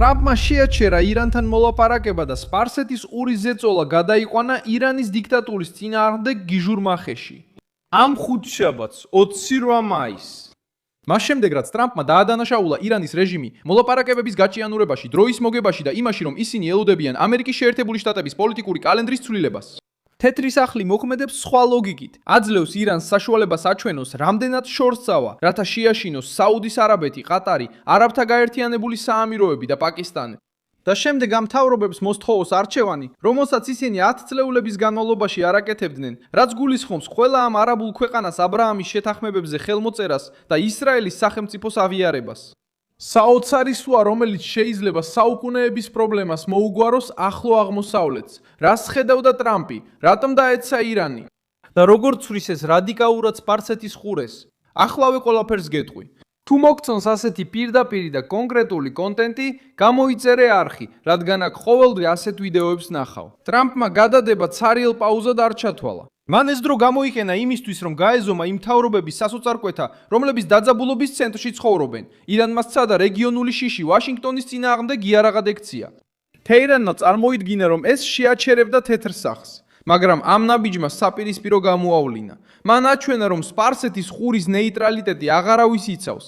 ტრამპმა შეაჩერა ირანთან მოლაპარაკება და სპარსეთის ყურის ზეწოლა გადაიყვანა ირანის დიქტატურის წინააღმდეგ გიჟურმა ხეში. ამ ხუთშაბათს 28 მაისს მას შემდეგ რაც ტრამპმა დაადანაშაულა ირანის რეჟიმი მოლაპარაკებების გაჭიანურებაში, დროის მოგებაში და იმაში, რომ ისინი ელოდებიან ამერიკის შეერთებული შტატების პოლიტიკური კალენდრის ცვლილებას. თეთრი სახლი მოქმედებს სხვა ლოგიკით. აძლევს ირანს საშუალებას აჩვენოს, რამდენად შორს წავა, რათა შეაშინოს საუდის არაბეთი, ყატარი, არაბთა გაერთიანებული საამიროები და პაკისტანი. და შემდეგ ამ მთავრობებს მოსთხოვოს არჩევანი, რომელსაც ისინი 10 წლეულების განმავლობაში არ აკეთებდნენ, რაც გულისხმობს ყველა ამ არაბულ ქვეყანას აბრაამის შეთანხმებებზე ხელმოწერას და ისრაელის სახელმწიფოს აღიარებას. საოცარი სვლა, რომელიც შეიძლება საუკუნეების პრობლემას მოუგვაროს ახლო აღმოსავლეთს, რას ხედავდა ტრამპი, რატომ დაეცა ირანი და როგორ ცვლის ეს რადიკალურად სპარსეთის ყურეს. ახლავე ყველაფერს გეტყვი. თუ მოგწონს ასეთი პირდაპირი და კონკრეტული კონტენტი, გამოიწერე არხი, რადგან აქ ყოველდღე ასეთ ვიდეოებს ნახავ. ტრამპმა გადადება ცარიელ პაუზად არ ჩათვალა. მან ეს დრო გამოიყენა იმისთვის, რომ გაეზომა იმ მთავრობების სასოწარკვეთა, რომლებიც დაძაბულობის ცენტრში ცხოვრობენ. ირანმა სცადა რეგიონული შიში ვაშინგტონის წინააღმდეგ იარაღად ექცია. თეირანმა წარმოიდგინა, რომ ეს შეაჩერებდა თეთრ სახლს. მაგრამ ამ ნაბიჯმა საპირისპირო გამოავლინა. მან აჩვენა, რომ სპარსეთის ყურის ნეიტრალიტეტი აღარავის იცავს.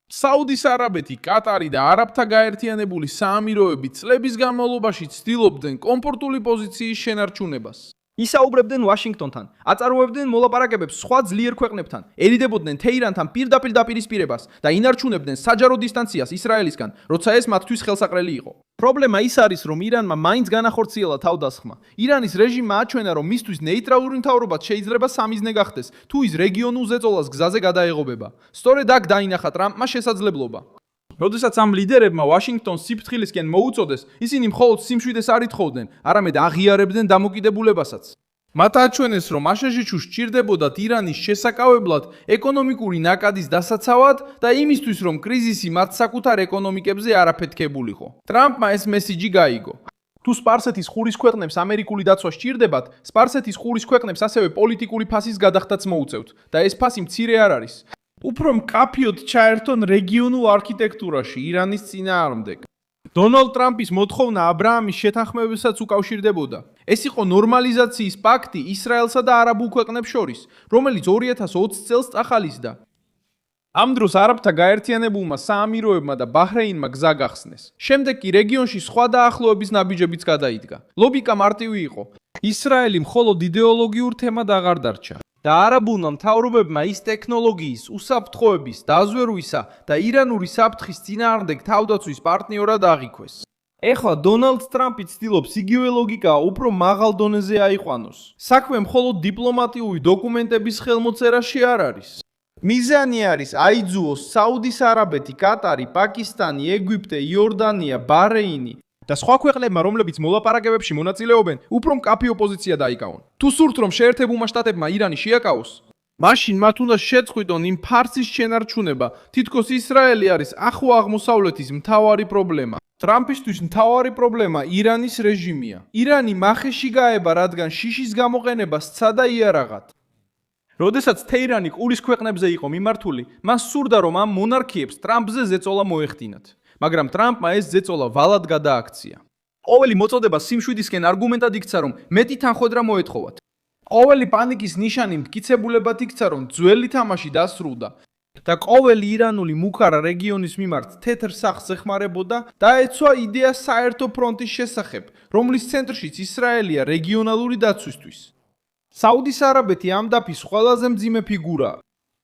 საუდის არაბეთი, ყატარი და არაბთა გაერთიანებული საამიროები წლების განმავლობაში ცდილობდნენ კომფორტული პოზიციის შენარჩუნებას. ისაუბრებდნენ ვაშინგტონთან, აწარმოებდნენ მოლაპარაკებებს სხვა ძლიერ ქვეყნებთან, ერიდებოდნენ თეირანთან პირდაპირ დაპირისპირებას და ინარჩუნებდნენ საჯარო დისტანციას ისრაელისგან, როცა ეს მათთვის ხელსაყრელი იყო. პრობლემა ის არის, რომ ირანმა მაინც განახორციელა თავდასხმა. ირანის რეჟიმმა აჩვენა, რომ მისთვის ნეიტრალური მთავრობაც შეიძლება სამიზნე გახდეს, თუ ის რეგიონულ ზეწოლას გზაზე გადაეღობება. სწორედ აქ დაინახა ტრამპმა შესაძლებლობა. როდესაც ამ ლიდერებმა ვაშინგტონს სიფრთხილისკენ მოუწოდეს, ისინი მხოლოდ სიმშვიდეს არ ითხოვდნენ, არამედ აღიარებდნენ დამოკიდებულებასაც. მათ აჩვენეს, რომ აშშ-ში სჭირდებოდათ ირანის შესაკავებლად ეკონომიკური ნაკადის დასაცავად და იმისთვის, რომ კრიზისი მათ საკუთარ ეკონომიკებზე არ აფეთქებულიყო. ტრამპმა ეს მესიჯი გაიგო. თუ სპარსეთის ყურის ქვეყნებს ამერიკული დაცვა სჭირდებათ, სპარსეთის ყურის ქვეყნებს ასევე პოლიტიკური ფასის გადახდაც მოუწევთ და ეს ფასი მცირე არ არის. უფრო მკაფიოდ ჩაერთონ რეგიონულ არქიტექტურაში ირანის წინააღმდეგ. დონალდ ტრამპის მოთხოვნა აბრაამის შეთანხმებასაც უკავშირდებოდა. ეს იყო ნორმალიზაციის პაქტი ისრაელსა და არაბულ ქვეყნებს შორის, რომელიც 2020 წელს წახალისდა. ამ დროს არაბთა გაერთიანებულმა საამიროებმა და ბაჰრეინმა გზა გახსნეს. შემდეგ კი რეგიონში სხვა დაახლოების ნაბიჯებიც გადაიდგა. ლოგიკა მარტივი იყო. ისრაელი მხოლოდ იდეოლოგიურ თემად აღარ დარჩა. და არაბულმა მთავრობებმა ის ტექნოლოგიის, უსაფრთხოების, დაზვერვისა და ირანული საფრთხის წინააღმდეგ თავდაცვის პარტნიორად აღიქვეს. ეხლა დონალდ ტრამპი ცდილობს იგივე ლოგიკა უფრო მაღალ დონეზე აიყვანოს. საქმე მხოლოდ დიპლომატიური დოკუმენტების ხელმოწერაში არ არის. მიზანი არის აიძუოს საუდის არაბეთი, ყატარი, პაკისტანი, ეგვიპტე, იორდანია, ბაჰრეინი და სხვა ქვეყნებმა, რომლებიც მოლაპარაკებებში მონაწილეობენ, უფრო მკაფი ოპოზიცია დაიკავონ. თუ სურთ, რომ შეერთებულმა შტატებმა ირანი შეაკავოს, მაშინ მათ უნდა შეწყვიტონ იმ ფარსის შენარჩუნება, თითქოს ისრაელი არის ახლო აღმოსავლეთის მთავარი პრობლემა. ტრამპისთვის მთავარი პრობლემა ირანის რეჟიმია. ირანი მახეში გაება, რადგან შიშის გამოყენება სცადა იარაღად. როდესაც თეირანი ყურის ქვეყნებზე იყო მიმართული, მას სურდა, რომ ამ მონარქიებს ტრამპზე ზეწოლა მოეხდინათ. მაგრამ ტრამპმა ეს ზეწოლა ვალად გადააქცია. ყოველი მოწოდება სიმშვიდისკენ არგუმენტად იქცა, რომ მეტი თანხმედრა მოეთხოვათ. ყოველი პანიკის ნიშანი მტკიცებულებად იქცა, რომ ძველი თამაში დასრულდა და ყოველი ირანული მუქარა რეგიონის მიმართ თეთრ სახლს ეხმარებოდა და ეცვა იდეა საერთო ფრონტის შესახებ, რომლის ცენტრშიც ისრაელია რეგიონალური დაცვისთვის. საუდის არაბეთი ამ დაფის ყველაზე მძიმე ფიგურაა.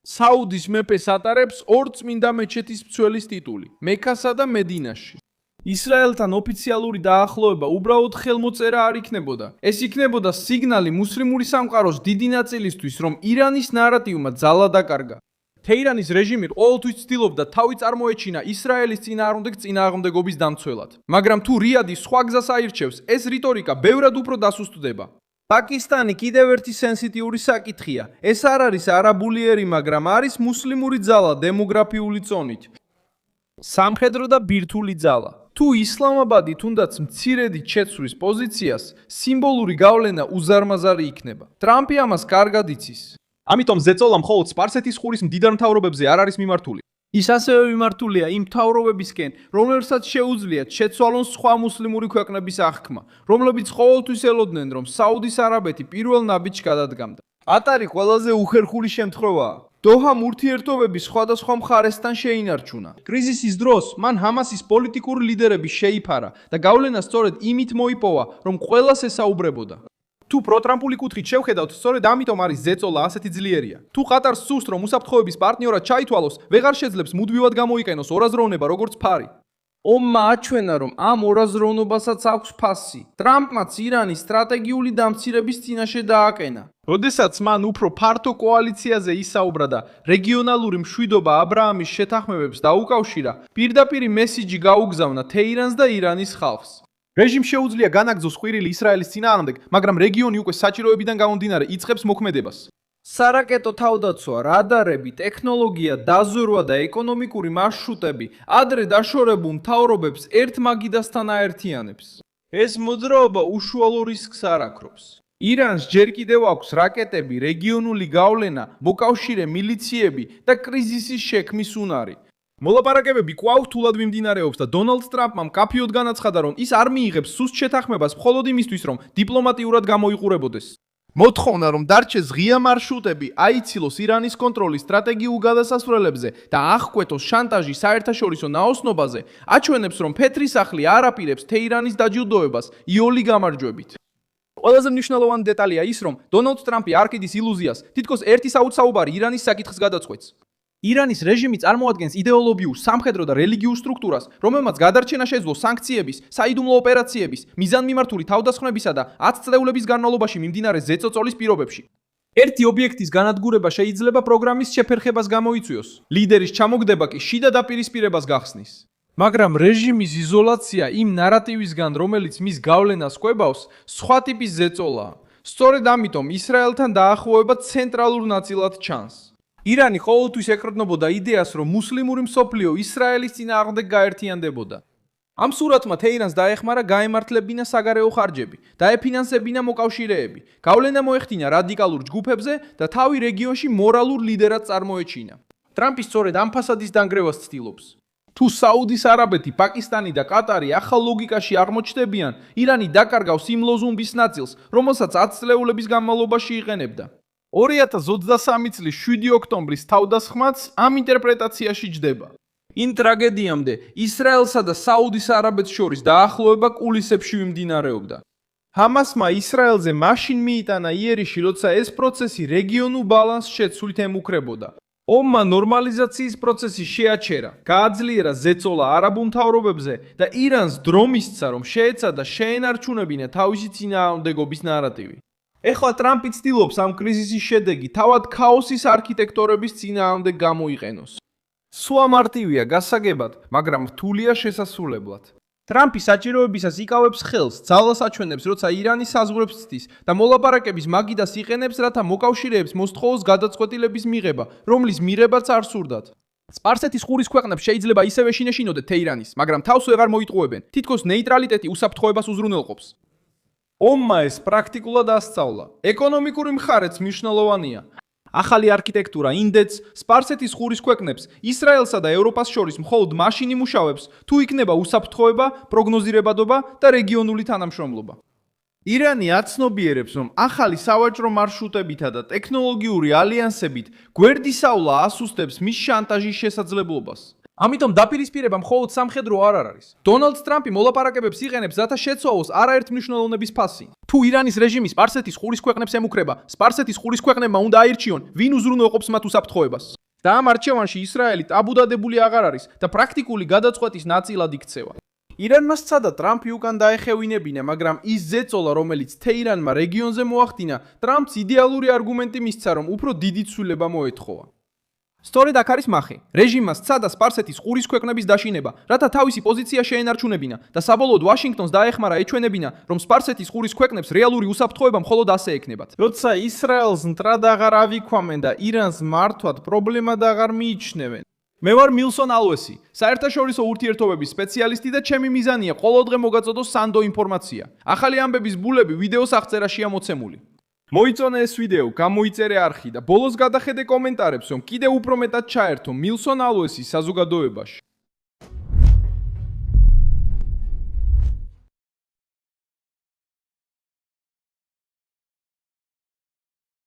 საუდის მეფეს ატარებს ორ წმინდა მეჩეთის მცველის ტიტული, მექასა და მედინაში. ისრაელთან ოფიციალური დაახლოება უბრალოდ ხელმოწერა არ იქნებოდა. ეს იქნებოდა სიგნალი მუსლიმური სამყაროს დიდი ნაწილისთვის, რომ ირანის ნარატივმა ძალა დაკარგა. თეირანის რეჟიმი ყოველთვის ცდილობდა თავი წარმოეჩინა ისრაელის წინააღმდეგობის დამცველად. მაგრამ თუ რიადი სხვა გზას აირჩევს, ეს რიტორიკა ბევრად უფრო დასუსტდება. პაკისტანი კიდევ ერთი სენსიტიური საკითხია. ეს არ არის არაბული ერი, მაგრამ არის მუსლიმური ძალა დემოგრაფიული წონით. სამხედრო და ბირთვული ძალა. თუ ისლამაბადი თუნდაც მცირედით შეცვლის პოზიციას, სიმბოლური გავლენა უზარმაზარი იქნება. ტრამპი ამას კარგად იცის. ამიტომ ზეწოლა მხოლოდ სპარსეთის ყურის მდიდარ მთავრობებზე არ არის მიმართული. ის ასევე მიმართულია იმ მთავრობებისკენ, რომელსაც შეუძლიათ შეცვალონ სხვა მუსლიმური ქვეყნების აღქმა, რომლებიც ყოველთვის ელოდნენ, რომ საუდის არაბეთი პირველ ნაბიჯს გადადგამდა. ატარი ყველაზე უხერხული შემთხვევაა. დოჰამ ურთიერთობები სხვადასხვა მხარესთან შეინარჩუნა. კრიზისის დროს მან ჰამასის პოლიტიკური ლიდერები შეიფარა და გავლენა სწორედ იმით მოიპოვა, რომ ყველას ესაუბრებოდა. თუ პროტრამპული კუთხით შევხედავთ, სწორედ ამიტომ არის ზეწოლა ასეთი ძლიერია. თუ ყატარს სურს, რომ უსაფრთხოების პარტნიორად ჩაითვალოს, ვეღარ შეძლებს მუდმივად გამოიყენოს ორაზროვნება როგორც ფარი. ომმა აჩვენა, რომ ამ ორაზროვნობასაც აქვს ფასი. ტრამპმაც ირანის სტრატეგიული დამცირების წინაშე დააკენა. როდესაც მან უფრო ფართო კოალიციაზე ისაუბრა და რეგიონალური მშვიდობა აბრაამის შეთანხმებებს დაუკავშირა, პირდაპირ მესიჯი გაუგზავნა თეირანს და ირანის ხალხს. რეჟიმს შეუძლია განაგრძოს ყვირილი ისრაელის წინააღმდეგ, მაგრამ რეგიონი უკვე საჭიროებიდან გამომდინარე იწყებს მოქმედებას. სარაკეტო თავდაცვა, რადარები, ტექნოლოგია, დაზვერვა და ეკონომიკური მარშრუტები ადრე დაშორებულ მთავრობებს ერთ მაგიდასთან აერთიანებს. ეს მოძრაობა უშუალო რისკს არ აქრობს. ირანს ჯერ კიდევ აქვს რაკეტები, რეგიონული გავლენა, მოკავშირე მილიციები და კრიზისის შექმნის უნარი. მოლაპარაკებები კვლავ რთულად მიმდინარეობს და დონალდ ტრამპმა მკაფიოდ განაცხადა, რომ ის არ მიიღებს სუსტ შეთანხმებას მხოლოდ იმისთვის, რომ დიპლომატიურად გამოიყურებოდეს. მოთხოვნა, რომ დარჩეს ღია მარშრუტები, აიცილოს ირანის კონტროლი სტრატეგიულ გადასასვლელებზე და აღკვეთოს შანტაჟი საერთაშორისო ნაოსნობაზე, აჩვენებს, რომ ფეთრი სახლი არ აპირებს თეირანის დაჯილდოებას იოლი გამარჯვებით. ყველაზე მნიშვნელოვანი დეტალია ის, რომ დონალდ ტრამპი არ კიდის ილუზიას, თითქოს ერთი საუბარი ირანის საკითხს გადაწყვეტს. ირანის რეჟიმი წარმოადგენს იდეოლოგიურ, სამხედრო და რელიგიურ სტრუქტურას, რომელმაც გადარჩენა შეძლო სანქციების, საიდუმლო ოპერაციების, მიზანმიმართული თავდასხმებისა და 10 წლეულების განმავლობაში მიმდინარე ზეწოწოლის პირობებში. ერთი ობიექტის განადგურება შეიძლება პროგრამის შეფერხებას გამოიწვიოს. ლიდერის ჩამოგდება კი შიდა დაპირისპირებას გახსნის. მაგრამ რეჟიმის იზოლაცია იმ ნარატივისგან, რომელიც მის გავლენას კვებავს, სხვა ტიპის ზეწოლაა. სწორედ ამიტომ ისრაელთან დაახლოება ცენტრალურ ნაწილად ჩანს. ირანი ყოველთვის ეკრდნობოდა იდეას, რომ მუსლიმური მსოფლიო ისრაელის წინააღმდეგ გაერთიანდებოდა. ამ სურათმა თეირანს დაეხმარა გაემართლებინა საგარეო ხარჯები, დაეფინანსებინა მოკავშირეები, გავლენა მოეხდინა რადიკალურ ჯგუფებზე და თავი რეგიონში მორალურ ლიდერად წარმოეჩინა. ტრამპი სწორედ ამ ფასადის დანგრევას ცდილობს. თუ საუდის არაბეთი, პაკისტანი და ყატარი ახალ ლოგიკაში აღმოჩნდებიან, ირანი დაკარგავს იმ ლოზუნგის ნაწილს, რომელსაც 10 წლეულების განმავლობაში იყენებდა. 2023 წლის 7 ოქტომბრის თავდასხმაც ამ ინტერპრეტაციაში ჯდება. იმ ტრაგედიამდე ისრაელსა და საუდის არაბეთს შორის დაახლოება კულისებში მიმდინარეობდა. ჰამასმა ისრაელზე მაშინ მიიტანა იერიში, როცა ეს პროცესი რეგიონულ ბალანსს შეცვლით ემუქრებოდა. ომმა ნორმალიზაციის პროცესი შეაჩერა, გააძლიერა ზეწოლა არაბულ მთავრობებზე და ირანს დრომისცა, რომ შეეცადა შეენარჩუნებინა თავისი წინააღმდეგობის ნარატივი. ეხლა ტრამპი ცდილობს ამ კრიზისის შედეგი თავად ქაოსის არქიტექტორების წინააღმდეგ გამოიყენოს. სულ მარტივია გასაგებად, მაგრამ რთულია შესასრულებლად. ტრამპი საჭიროებისას იკავებს ხელს, ძალას აჩვენებს, როცა ირანის საზღვრებს ცდის და მოლაპარაკების მაგიდას იყენებს, რათა მოკავშირეებს მოსთხოვოს გადაწყვეტილების მიღება, რომლის მიღებაც არ სურდათ. სპარსეთის ყურის ქვეყნებს შეიძლება ისევე შინეშინოდეთ თეირანის, მაგრამ თავს ვეღარ მოიტყუებენ. თითქოს ნეიტრალიტეტი უსაფრთხოებას უზრუნველყოფს. ომმა ეს პრაქტიკულად ასწავლა. ეკონომიკური მხარეც მნიშვნელოვანია. ახალი არქიტექტურა ინდეც სპარსეთის ყურის ქვეყნებს ისრაელსა და ევროპას შორის მხოლოდ მაშინ იმუშავებს, თუ იქნება უსაფრთხოება, პროგნოზირებადობა და რეგიონული თანამშრომლობა. ირანი აცნობიერებს, რომ ახალი სავაჭრო მარშრუტებითა და ტექნოლოგიური ალიანსებით გვერდისავლა ასუსტებს მის შანტაჟის შესაძლებლობას. ამიტომ დაპირისპირება მხოლოდ სამხედრო არ არის. დონალდ ტრამპი მოლაპარაკებებს იყენებს, რათა შეცვალოს არაერთმნიშვნელოვნების ფასი. თუ ირანის რეჟიმი სპარსეთის ყურის ქვეყნებს ემუქრება, სპარსეთის ყურის ქვეყნებმა უნდა აირჩიონ, ვინ უზრუნველყოფს მათ უსაფრთხოებას. და ამ არჩევანში ისრაელი ტაბუდადებული აღარ არის და პრაქტიკული გადაწყვეტის ნაწილად იქცევა. ირანმა სცადა ტრამპი უკან დაეხევინებინა, მაგრამ ის ზეწოლა, რომელიც თეირანმა რეგიონზე მოახდინა, ტრამპს იდეალური არგუმენტი მისცა, რომ უფრო დიდი ცვლილება მოეთხოვა. სწორედ აქ არის მახე. რეჟიმმა სცადა სპარსეთის ყურის ქვეყნების დაშინება, რათა თავისი პოზიცია შეენარჩუნებინა და საბოლოოდ ვაშინგტონს დაეხმარა ეჩვენებინა, რომ სპარსეთის ყურის ქვეყნებს რეალური უსაფრთხოება მხოლოდ ასე ექნებათ. როცა ისრაელს მტრად აღარ ავიქვამენ და ირანს მართვად პრობლემად აღარ მიიჩნევენ. მე ვარ მილსონ ალვესი, საერთაშორისო ურთიერთობების სპეციალისტი და ჩემი მიზანია ყოველდღე მოგაწოდოს სანდო ინფორმაცია. ახალი ამბების ბულები ვიდეოს აღწერაშია მოცემული. მოიწონე ეს ვიდეო, გამოიწერე არხი და ბოლოს გადახედე კომენტარებს, რომ კიდევ უფრო მეტად ჩაერთო მილსონ ალუესის საზოგადოებაში.